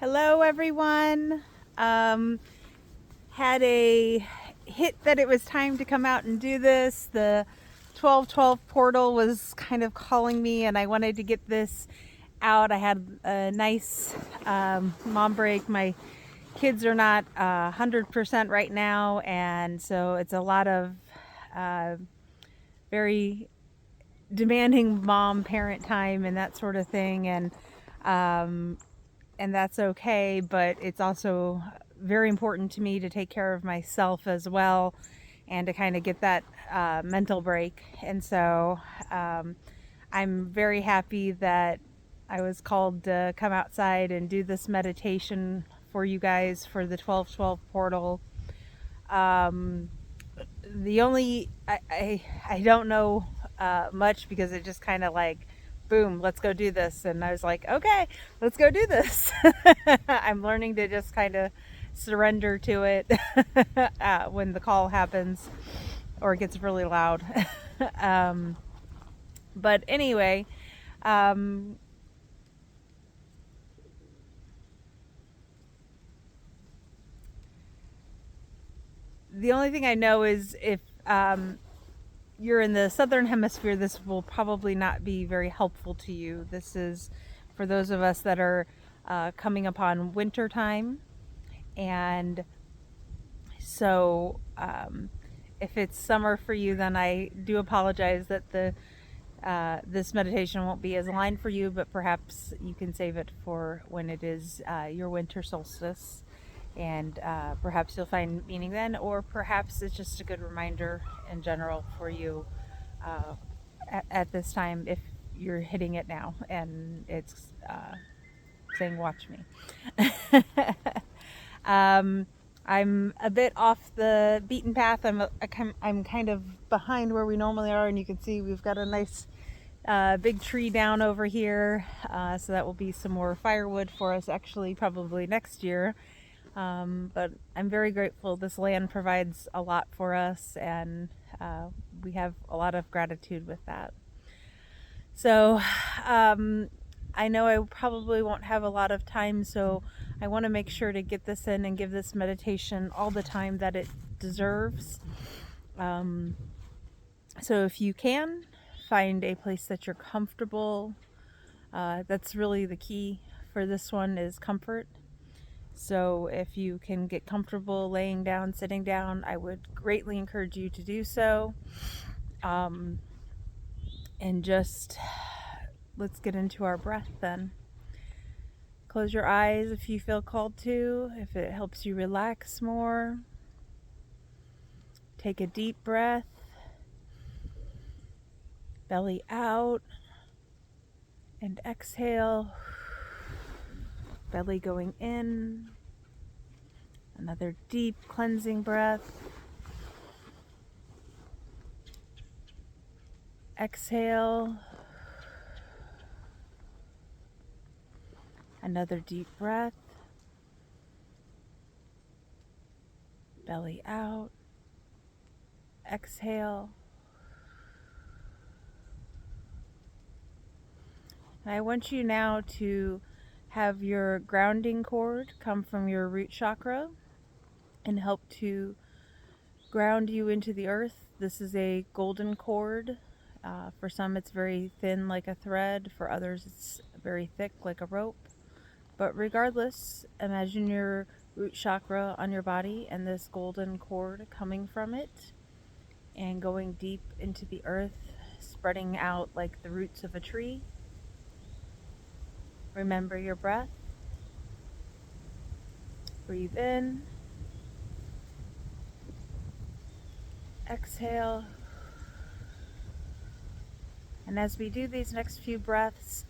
Hello, everyone. Had a hit that it was time to come out and do this. The 1212 portal was kind of calling me, and I wanted to get this out. I had a nice mom break. My kids are not 100% right now, and so it's a lot of very demanding mom parent time and that sort of thing. And that's okay, but it's also very important to me to take care of myself as well and to kind of get that mental break. And so I'm very happy that I was called to come outside and do this meditation for you guys for the 1212 portal. The only, I don't know much because it just kind of like, boom, let's go do this. And I was like, okay, let's go do this. I'm learning to just kind of surrender to it when the call happens or it gets really loud. But anyway, the only thing I know is if you're in the southern hemisphere, this will probably not be very helpful to you. This is for those of us that are coming upon winter time. And so if it's summer for you, then I do apologize that this meditation won't be as aligned for you, but perhaps you can save it for when it is your winter solstice. And perhaps you'll find meaning then, or perhaps it's just a good reminder in general for you at this time if you're hitting it now and it's saying watch me. I'm a bit off the beaten path. I'm kind of behind where we normally are, and you can see we've got a nice big tree down over here, so that will be some more firewood for us actually probably next year. But I'm very grateful. This land provides a lot for us, and we have a lot of gratitude with that. So I know I probably won't have a lot of time, so I want to make sure to get this in and give this meditation all the time that it deserves. So if you can, find a place that you're comfortable. That's really the key for this one, is comfort. So if you can get comfortable laying down, sitting down, I would greatly encourage you to do so. And just let's get into our breath then. Close your eyes if you feel called to, if it helps you relax more. Take a deep breath. Belly out. And exhale. Belly going in. Another deep cleansing breath. Exhale. Another deep breath. Belly out. Exhale. And I want you now to have your grounding cord come from your root chakra and help to ground you into the earth. This is a golden cord. For some it's very thin like a thread. For others it's very thick like a rope. But regardless, imagine your root chakra on your body and this golden cord coming from it and going deep into the earth, spreading out like the roots of a tree. Remember your breath. Breathe in. Exhale. And as we do these next few breaths,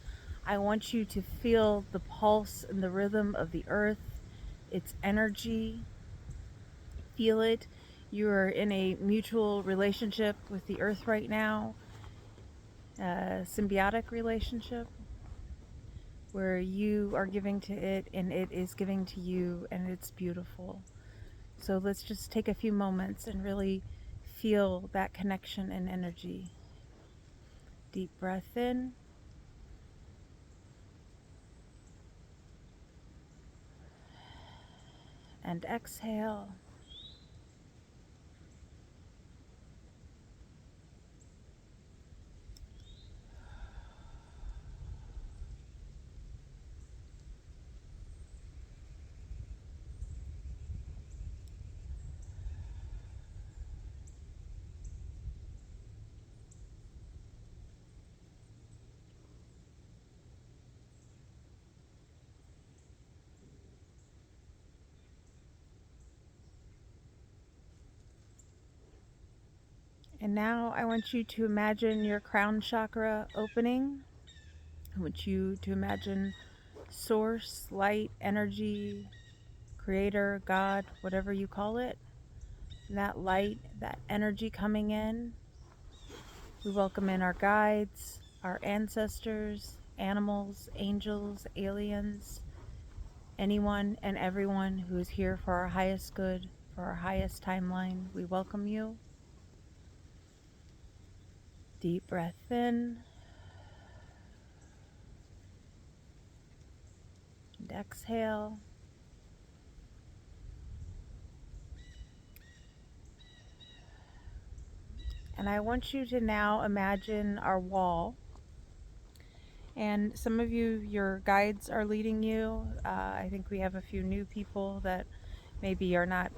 I want you to feel the pulse and the rhythm of the earth, its energy. Feel it. You are in a mutual relationship with the earth right now, a symbiotic relationship where you are giving to it and it is giving to you, and it's beautiful. So let's just take a few moments and really feel that connection and energy. Deep breath in. and exhale. And now I want you to imagine your crown chakra opening. I want you to imagine source, light, energy, creator, God, whatever you call it. And that light, that energy coming in. We welcome in our guides, our ancestors, animals, angels, aliens, anyone and everyone who is here for our highest good, for our highest timeline. We welcome you. Deep breath in and exhale. And I want you to now imagine our wall. And some of you, your guides are leading you. I think we have a few new people that maybe are not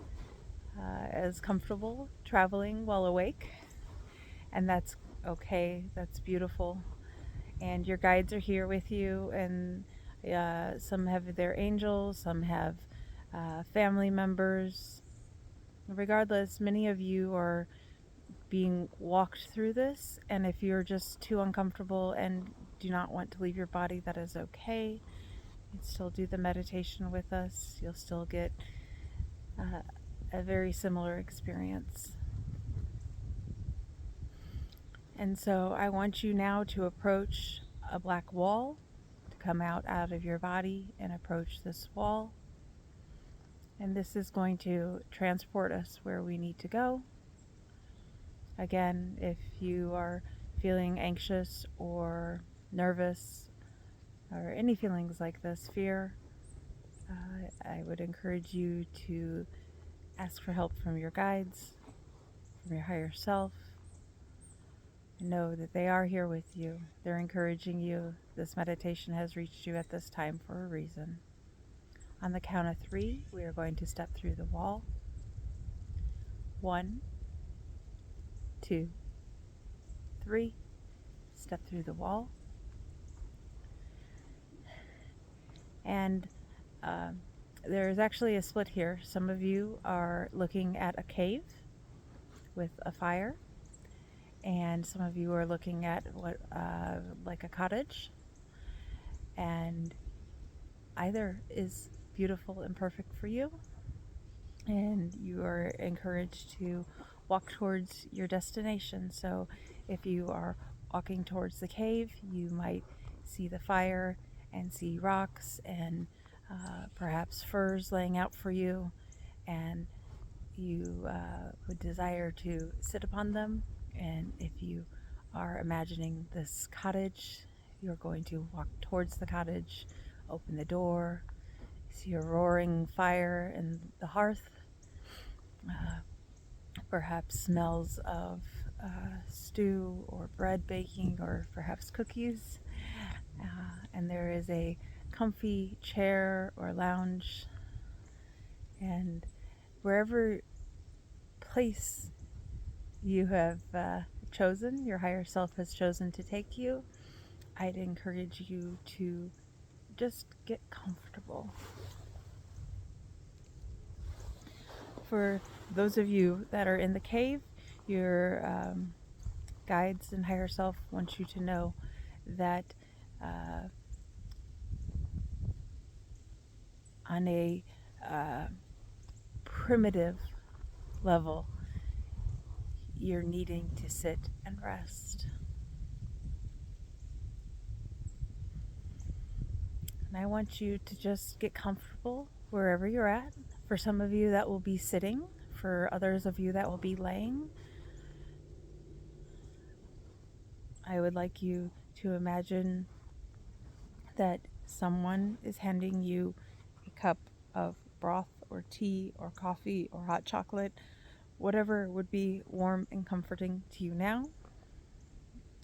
as comfortable traveling while awake. And that's okay, that's beautiful. And your guides are here with you, and some have their angels, some have family members. Regardless, many of you are being walked through this, and if you're just too uncomfortable and do not want to leave your body, that is okay. You can still do the meditation with us. You'll still get a very similar experience. And so I want you now to approach a black wall, to come out of your body and approach this wall. And this is going to transport us where we need to go. Again, if you are feeling anxious or nervous or any feelings like this, fear, I would encourage you to ask for help from your guides, from your higher self. Know that they are here with you. They're encouraging you. This meditation has reached you at this time for a reason. On the count of 3, we are going to step through the wall. 1, 2, 3. Step through the wall. And there's actually a split here. Some of you are looking at a cave with a fire, and some of you are looking at what like a cottage. And either is beautiful and perfect for you, and you are encouraged to walk towards your destination. So if you are walking towards the cave, you might see the fire and see rocks and perhaps furs laying out for you, and you would desire to sit upon them. And if you are imagining this cottage, you're going to walk towards the cottage, open the door, see a roaring fire in the hearth, perhaps smells of stew or bread baking or perhaps cookies, and there is a comfy chair or lounge. And wherever place you have chosen, your higher self has chosen to take you, I'd encourage you to just get comfortable. For those of you that are in the cave, your guides and higher self want you to know that on a primitive level, you're needing to sit and rest. And I want you to just get comfortable wherever you're at. For some of you, that will be sitting. For others of you, that will be laying. I would like you to imagine that someone is handing you a cup of broth or tea or coffee or hot chocolate, whatever would be warm and comforting to you now.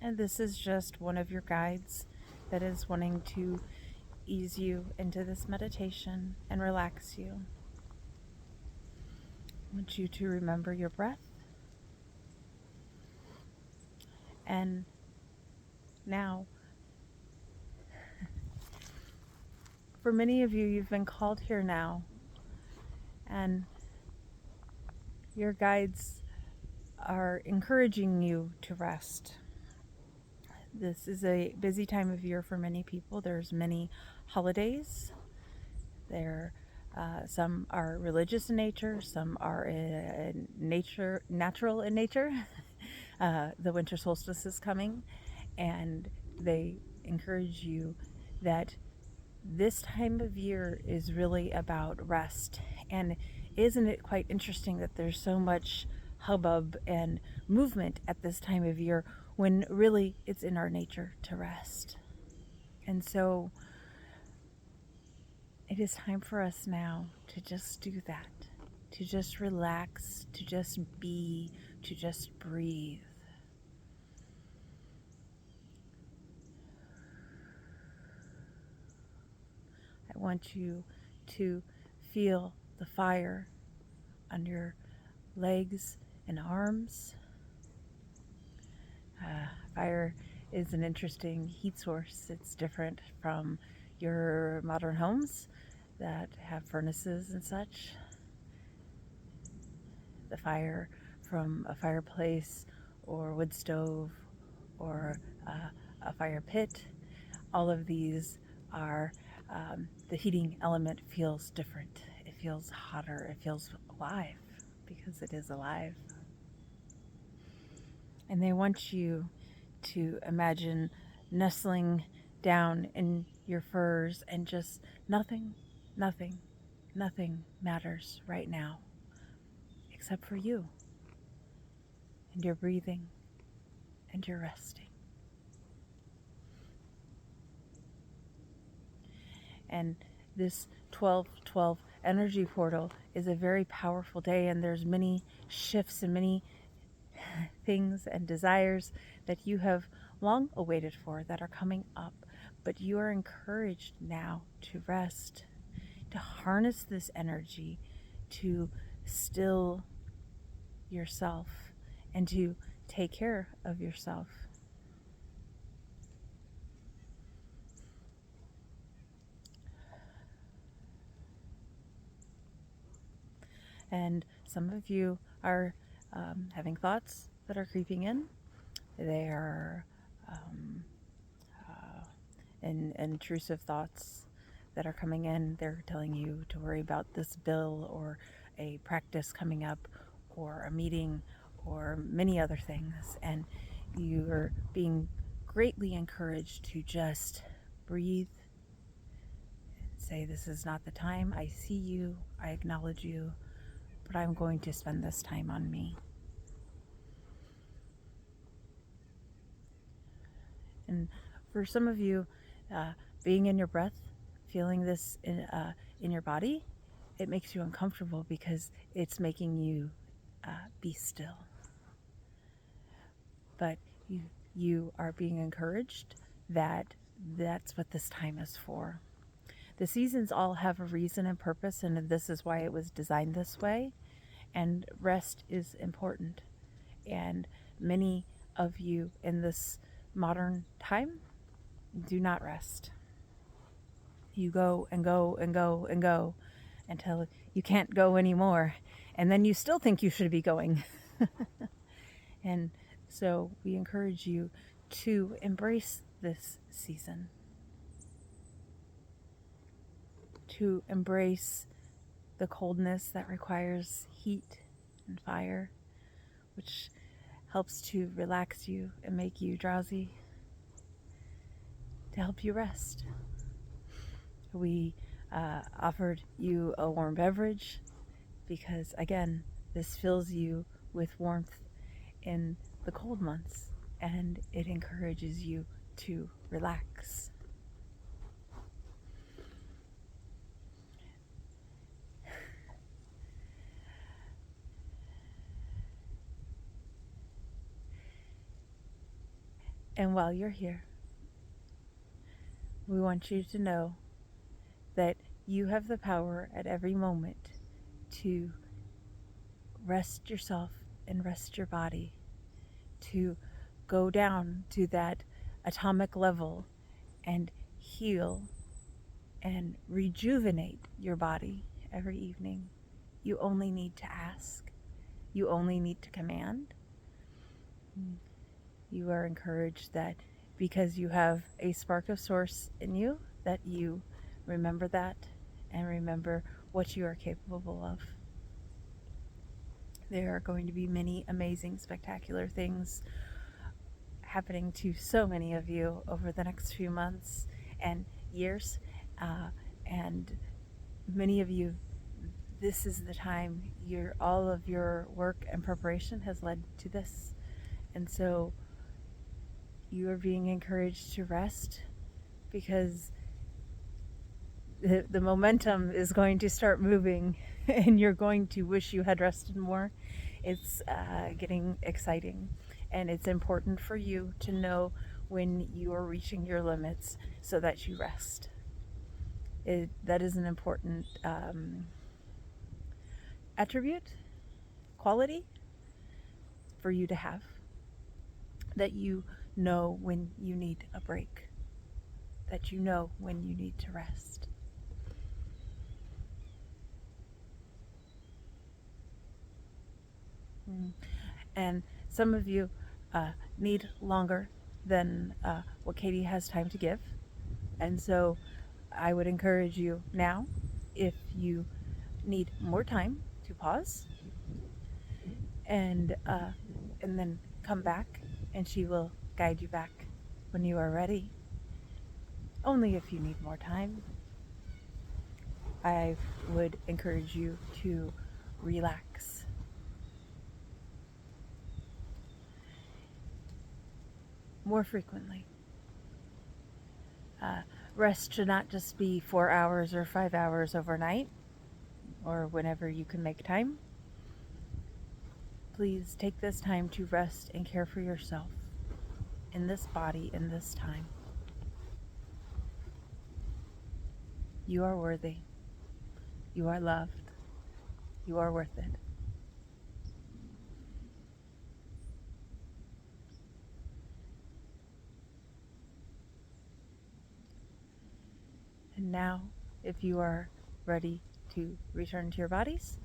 And this is just one of your guides that is wanting to ease you into this meditation and relax you. I want you to remember your breath. And now, for many of you, you've been called here now, and your guides are encouraging you to rest. This is a busy time of year for many people. There's many holidays. Some are religious in nature, some are natural in nature. The winter solstice is coming, and they encourage you that this time of year is really about rest. And isn't it quite interesting that there's so much hubbub and movement at this time of year when really it's in our nature to rest? And so it is time for us now to just do that, to just relax, to just be, to just breathe. I want you to feel the fire on your legs and arms. Fire is an interesting heat source. It's different from your modern homes that have furnaces and such. The fire from a fireplace or wood stove or a fire pit, all of these are, the heating element feels different. It feels hotter. It feels alive because it is alive. And they want you to imagine nestling down in your furs and just nothing matters right now except for you and your breathing and your resting. And this 12-12 energy portal is a very powerful day, and there's many shifts and many things and desires that you have long awaited for that are coming up. But you are encouraged now to rest, to harness this energy, to still yourself, and to take care of yourself. And some of you are having thoughts that are creeping in. They are intrusive thoughts that are coming in. They're telling you to worry about this bill or a practice coming up or a meeting or many other things. And you are being greatly encouraged to just breathe and say, this is not the time. I see you. I acknowledge you. But I'm going to spend this time on me. And for some of you, being in your breath, feeling this in your body, it makes you uncomfortable because it's making you be still. But you are being encouraged that that's what this time is for. The seasons all have a reason and purpose, and this is why it was designed this way. And rest is important. And many of you in this modern time do not rest. You go and go and go and go until you can't go anymore. And then you still think you should be going. And so we encourage you to embrace this season, to embrace the coldness that requires heat and fire, which helps to relax you and make you drowsy, to help you rest. We offered you a warm beverage because, again, this fills you with warmth in the cold months, and it encourages you to relax. And while you're here, we want you to know that you have the power at every moment to rest yourself and rest your body, to go down to that atomic level and heal and rejuvenate your body every evening. You only need to ask. You only need to command. You are encouraged that because you have a spark of source in you, that you remember that and remember what you are capable of. There are going to be many amazing, spectacular things happening to so many of you over the next few months and years. And many of you, this is the time all of your work and preparation has led to this. And so you are being encouraged to rest, because the momentum is going to start moving and you're going to wish you had rested more. It's getting exciting, and it's important for you to know when you are reaching your limits so that you rest. That is an important attribute, quality for you to have, that you know when you need a break, that you know when you need to rest. And some of you need longer than what Katie has time to give. And so I would encourage you now, if you need more time, to pause and then come back, and she will guide you back when you are ready. Only if you need more time. I would encourage you to relax. More frequently. Rest should not just be 4 hours or 5 hours overnight, or whenever you can make time. Please take this time to rest and care for yourself in this body, in this time. You are worthy. You are loved. You are worth it. And now, if you are ready to return to your bodies,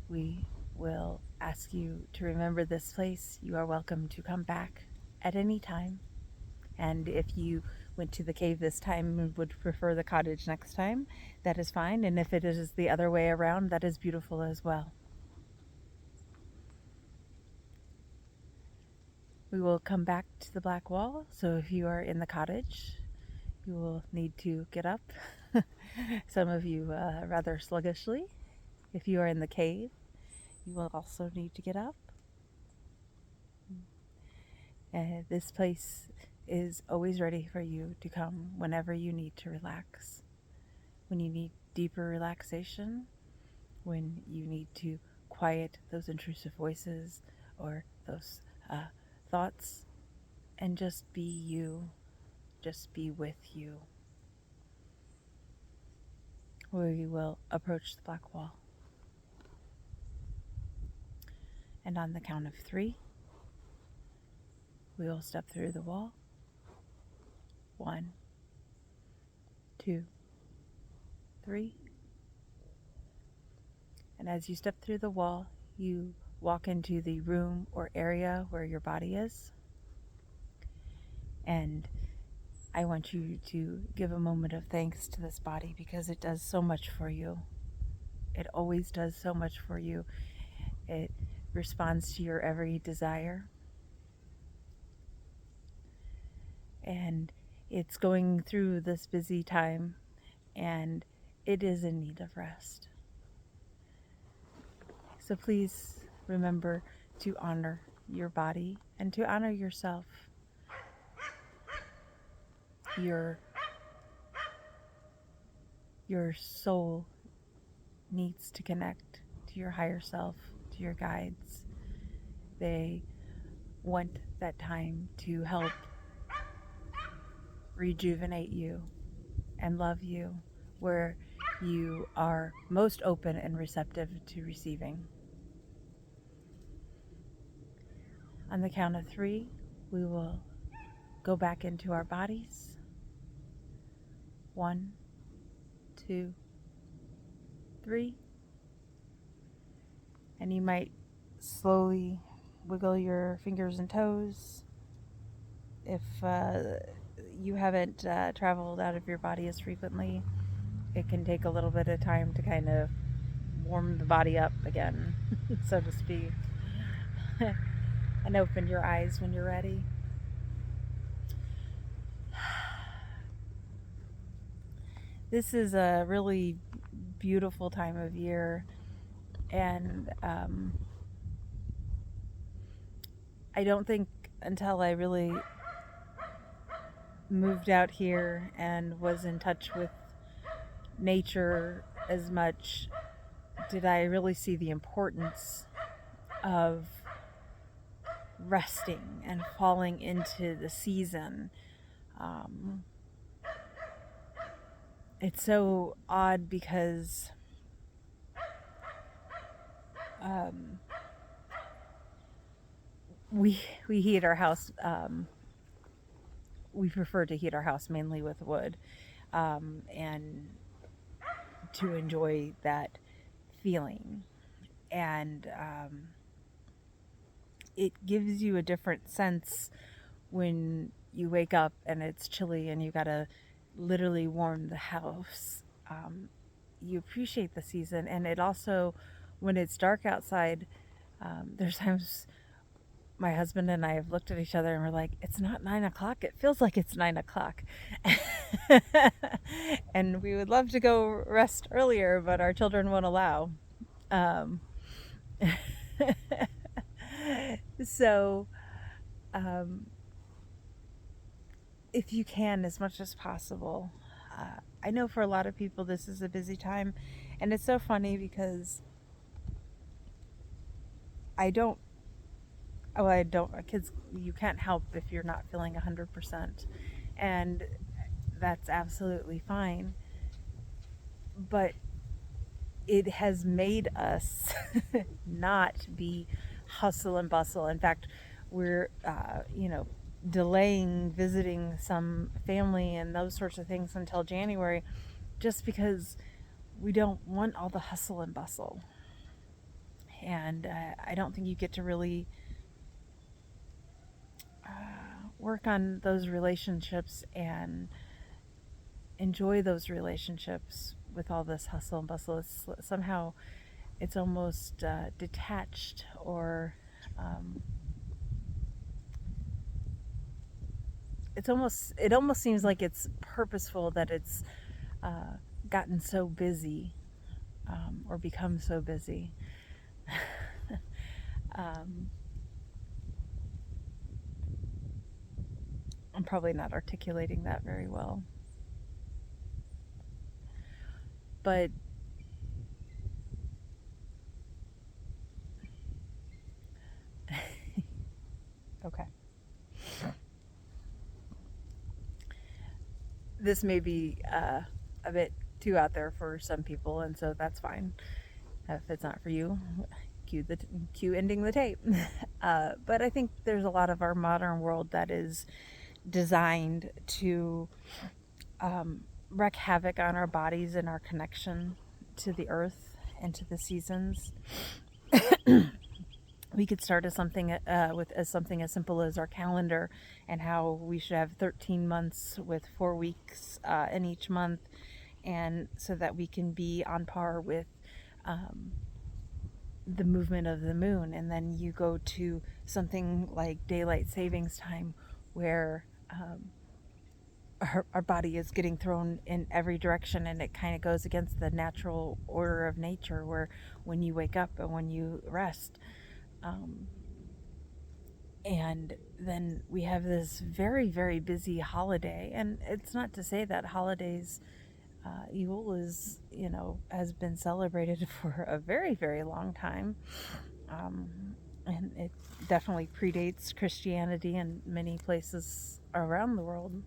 we will ask you to remember this place. You are welcome to come back at any time. And if you went to the cave this time and would prefer the cottage next time, that is fine. And if it is the other way around, that is beautiful as well. We will come back to the black wall. So if you are in the cottage, you will need to get up. Some of you rather sluggishly. If you are in the cave, you will also need to get up. This place is always ready for you to come whenever you need to relax. When you need deeper relaxation, when you need to quiet those intrusive voices or those thoughts, and just be you, just be with you. We will approach the black wall. And on the count of 3, we will step through the wall. 1, 2, 3. And as you step through the wall, you walk into the room or area where your body is. And I want you to give a moment of thanks to this body, because it does so much for you. It always does so much for you. It responds to your every desire. And it's going through this busy time, and it is in need of rest. So please remember to honor your body and to honor yourself. Your soul needs to connect to your higher self, to your guides. They want that time to help rejuvenate you and love you where you are most open and receptive to receiving. On the count of 3, we will go back into our bodies. 1, 2, 3. And you might slowly wiggle your fingers and toes. If you haven't traveled out of your body as frequently, it can take a little bit of time to kind of warm the body up again, so to speak. And open your eyes when you're ready. This is a really beautiful time of year, and I don't think until I really moved out here and was in touch with nature as much did I really see the importance of resting and falling into the season. It's so odd because we heat our house. We prefer to heat our house mainly with wood, and to enjoy that feeling. And it gives you a different sense when you wake up and it's chilly and you gotta literally warm the house. You appreciate the season, and it also, when it's dark outside, there's times my husband and I have looked at each other and we're like, it's not 9 o'clock. It feels like it's 9 o'clock. And we would love to go rest earlier, but our children won't allow. So, if you can, as much as possible, I know for a lot of people this is a busy time, and it's so funny because kids, you can't help if you're not feeling 100%, and that's absolutely fine, but it has made us not be hustle and bustle. In fact, we're, delaying visiting some family and those sorts of things until January, just because we don't want all the hustle and bustle. And I don't think you get to really work on those relationships and enjoy those relationships with all this hustle and bustle. Somehow it's almost detached, or it almost seems like it's purposeful that it's gotten so busy, or become so busy. I'm probably not articulating that very well, but okay. This may be a bit too out there for some people, and so that's fine. If it's not for you, cue ending the tape. But I think there's a lot of our modern world that is designed to wreak havoc on our bodies and our connection to the earth and to the seasons. We could start as something as as simple as our calendar, and how we should have 13 months with 4 weeks in each month, and so that we can be on par with the movement of the moon. And then you go to something like daylight savings time, where our body is getting thrown in every direction, and it kind of goes against the natural order of nature, where when you wake up and when you rest. And then we have this very, very busy holiday. And it's not to say that holidays, Yule is, has been celebrated for a very, very long time. And it definitely predates Christianity in many places around the world.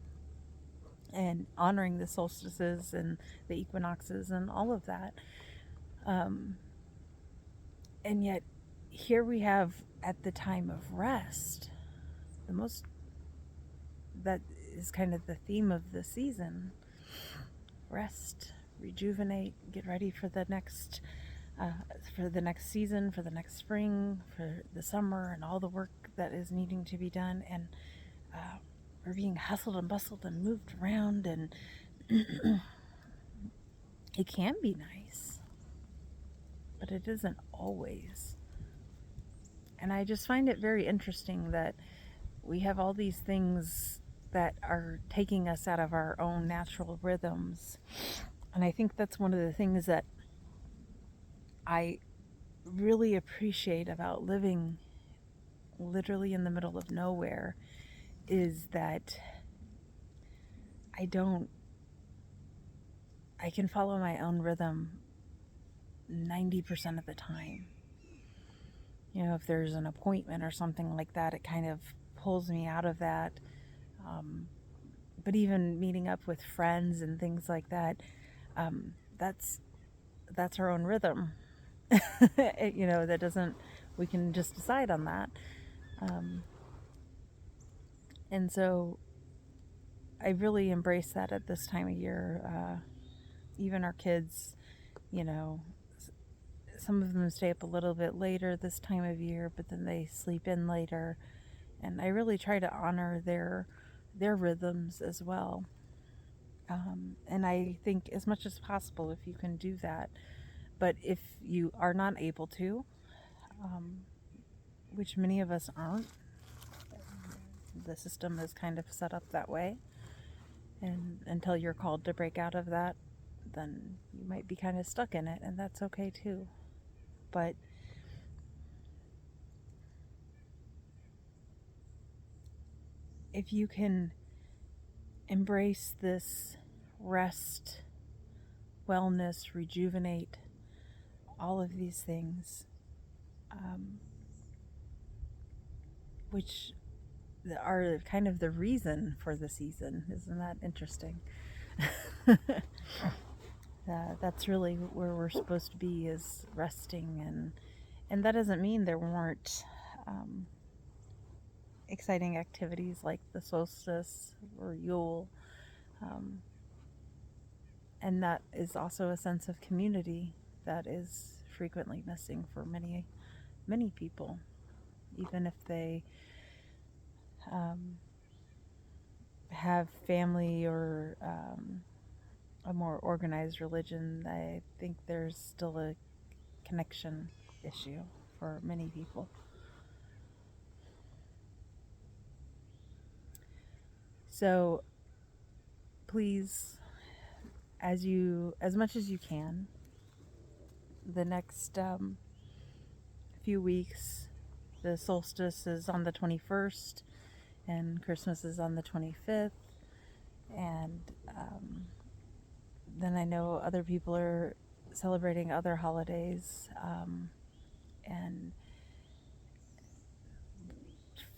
and honoring the solstices and the equinoxes and all of that. Um, and yet, here we have at the time of rest, the most that is kind of the theme of the season: rest, rejuvenate, get ready uh, for the next season, for the next spring, for the summer, and all the work that is needing to be done. And uh, we're being hustled and bustled and moved around, and it can be nice, but it isn't always. And I just find it very interesting that we have all these things that are taking us out of our own natural rhythms. And I think that's one of the things that I really appreciate about living literally in the middle of nowhere, is that I don't, I can follow my own rhythm 90% of the time. You know, if there's an appointment or something like that, it kind of pulls me out of that. Um, but even meeting up with friends and things like that, um, that's that's our own rhythm. You know, that doesn't, we can just decide on that. Um, and so I really embrace that at this time of year. Even our kids, you know, some of them stay up a little bit later this time of year, but then they sleep in later. And I really try to honor their rhythms as well. And I think as much as possible, if you can do that. But if you are not able to, um, which many of us aren't, the system is kind of set up that way. And until you're called to break out of that, then you might be kind of stuck in it, and that's okay too. But if you can embrace this rest, wellness, rejuvenate, all of these things, um, which are kind of the reason for the season. Isn't that interesting? That's really where we're supposed to be, is resting, and that doesn't mean there weren't um, exciting activities like the solstice or Yule, um, and that is also a sense of community that is frequently missing for many people, even if they um, have family or a more organized religion. I think there's still a connection issue for many people. So please, as much as you can, the next few weeks, the solstice is on the 21st, and Christmas is on the 25th, and then I know other people are celebrating other holidays, and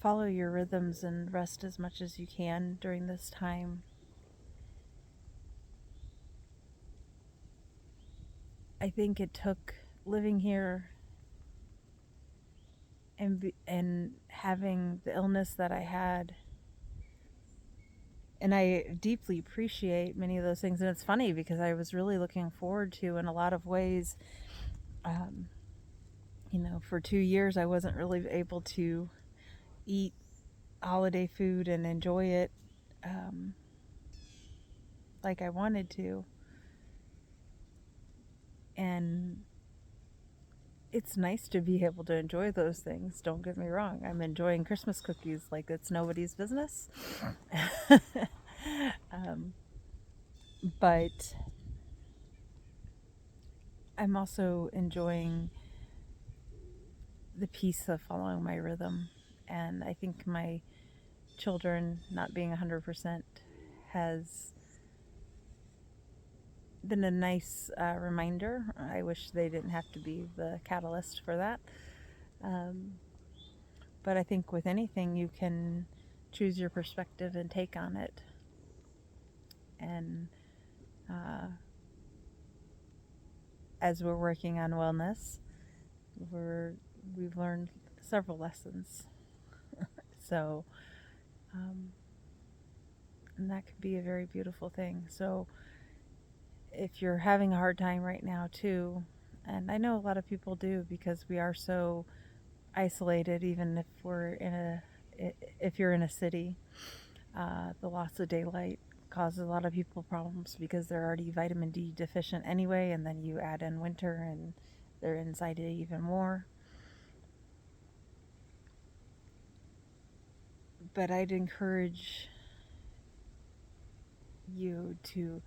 follow your rhythms and rest as much as you can during this time. I think it took living here and having the illness that I had, and I deeply appreciate many of those things. And it's funny because I was really looking forward to, in a lot of ways, um, you know, for 2 years I wasn't really able to eat holiday food and enjoy it um, like I wanted to. And it's nice to be able to enjoy those things. Don't get me wrong. I'm enjoying Christmas cookies like it's nobody's business. um, but I'm also enjoying the peace of following my rhythm. And I think my children not being 100% has been a nice reminder. I wish they didn't have to be the catalyst for that. Um, but I think with anything, you can choose your perspective and take on it. And as we're working on wellness, we've learned several lessons. So, and that can be a very beautiful thing. So, if you're having a hard time right now too, and I know a lot of people do because we are so isolated, even if you're in a city, the loss of daylight causes a lot of people problems because they're already vitamin D deficient anyway, and then you add in winter and they're inside it even more. But I'd encourage you to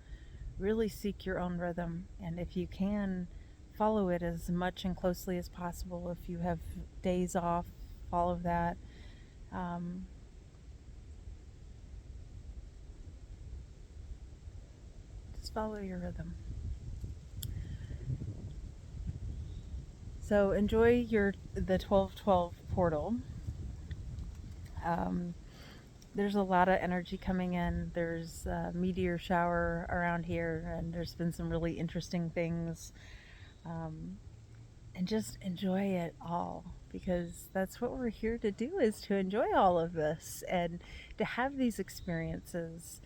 really seek your own rhythm, and if you can, follow it as much and closely as possible. If you have days off, follow that. Um, just follow your rhythm. So enjoy the 12/12 portal. Um, there's a lot of energy coming in. There's a meteor shower around here, and there's been some really interesting things. Um, and just enjoy it all, because that's what we're here to do, is to enjoy all of this and to have these experiences.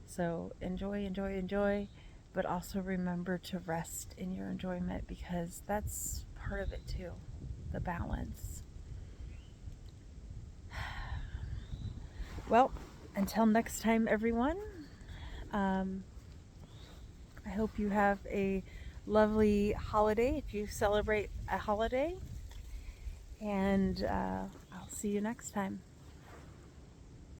So enjoy, enjoy, enjoy, but also remember to rest in your enjoyment, because that's part of it too, the balance. Well, until next time, everyone, um, I hope you have a lovely holiday if you celebrate a holiday, and I'll see you next time.